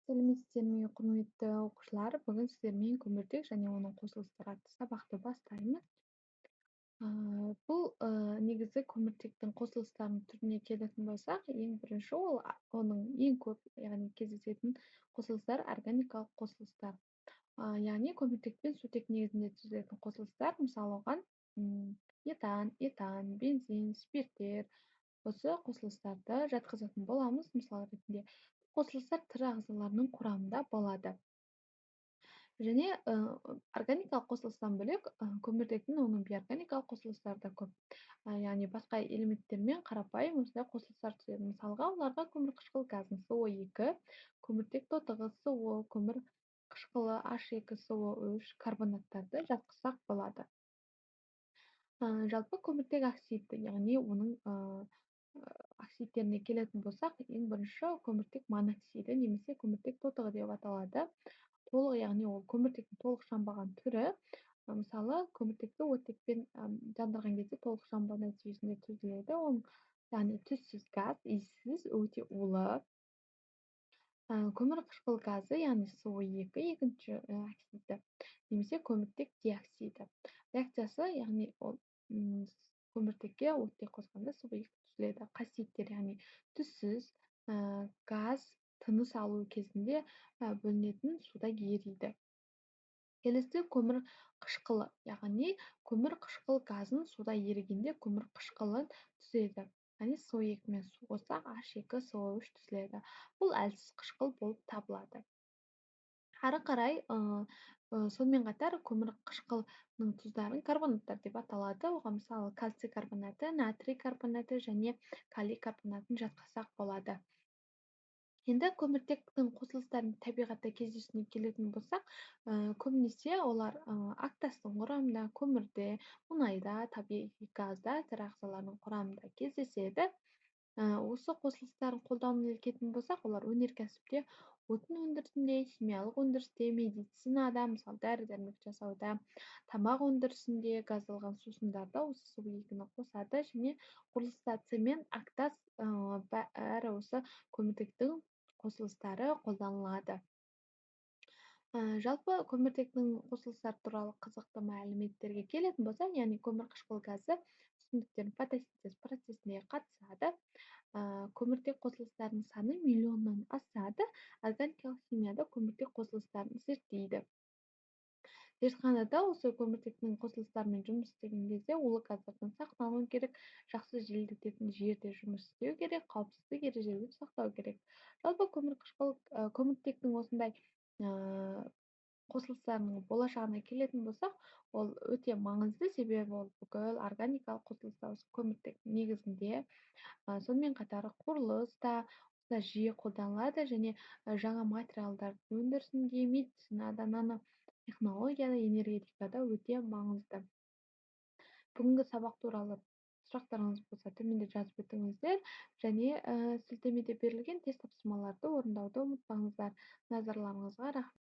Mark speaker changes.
Speaker 1: сәлеметсіздер ме, құрметті оқушылар. Бүгін сіздермен көміртек және оның қосылыстары атты сабақты бастаймыз. Бұл негізі көміртектің қосылыстарының түріне келетін болсақ, ең бірінші оның ең көп, яғни кездесетін қосылыстар органикалық қосылыстар. Яғни көміртек пен сутек негізінде түзілетін қосылыстар, мысалы оған метан, этан, бензин, спирттер, осы қосылыстарды жатқызатын боламыз. Мысал ретінде қосылыстар тірі ағзаларының құрамында болады. Және органикалық қосылыстан бөлек көміртектің оның бейорганикалық қосылыстары да көп. Яғни басқа элементтермен қарапайым осындай қосылыстар түзеді. Мысалға, оларға көмір қышқыл газын СО2, көміртек тотығы СО, көмір қышқылы H2SO3 карбонаттарды жатқызсақ болады. Жалпы көміртек оксиді, яғни оның оксидтеріне келетін болсақ, ең бірінші көміртек моноксиді немесе көміртек тотығы деп аталады. Толық, яғни ол көміртектің толық жанбаған түрі. Мысалы, көміртекті оттекпен жандырған кезде толық жанбау нәтижесінде түзіледі. Ол яғни түссіз газ, иіссіз, өте улы. Көмір қышқыл газы, яғни СО2 екінші оксиді, немесе көміртек диоксиді. Реакциясы, яғни ол көміртекке оттек қосқанда СО2 түзіледі. Қасиеттер, яғни түссіз газ тыныс алу кезінде бөлінетін суда ериді. Келесі көмір қышқылы, яғни көмір қышқыл газын суда ерігенде көмір қышқылы түзеді. Яғни СО2 мен су қоссақ H2SO3 түзіледі. Бұл әлсіз қышқыл болып табылады. Ары қарай сонымен қатар көмір қышқылының тұздарын карбонаттар деп аталады. Оған мысалы кальций карбонаты, натрий карбонаты және калий карбонатын жатқызсақ болады. Енді көміртектің қосылыстарының табиғатта кездесуіне келетін болсақ, көбінесе олар ақтастың құрамында, көмірде, мұнайда, табиғи газда, тірі ағзалардың құрамында кездеседі. Осы қосылыстарын қолдануына келетін болсақ, олар өнеркәсіпте, отын өндірісінде, химиялық өндірісте, медицинада, мысалы дәрі-дәрмек жасауда, тамақ өндірісінде, газдалған сусындарда осы СО2-ні қосады және құрылыста цемент, ақтас бәрі осы көміртектің қосылыстары қолданылады. Жалпы көміртектің қосылыстары туралы қызықты мәліметтерге келетін болсақ, яғни көмір қышқыл газы өсімдіктердің фотосинтез процесіне қатысады. Көміртек қосылыстарының саны миллионнан асады. Органикалық химияда көміртек қосылыстарын зерттейді. Зертханада осы көміртектің қосылыстарымен жұмыс істеген кезде улы газдардан сақтану керек, жақсы желдететін жерде жұмыс істеу керек, қауіпсіздік ережелерін сақтау керек. Жалпы көміртектің осындай қосылыстарының болашағына келетін болсақ, ол өте маңызды, себебі ол бүкіл органикалық қосылыстар көміртек негізінде. Сонымен қатар құрылыста жиі қолданылады және жаңа материалдар өндірісінде, медицинада, нанотехнологияда, энергетикада өте маңызды. Бүгінгі сабақ туралы сұрақтарыңыз болса, төменде жазып өтіңіздер және сілтемеде берілген тест тапсырмаларды орындауды ұмытпаңыздар. Назарларыңызға рахмет.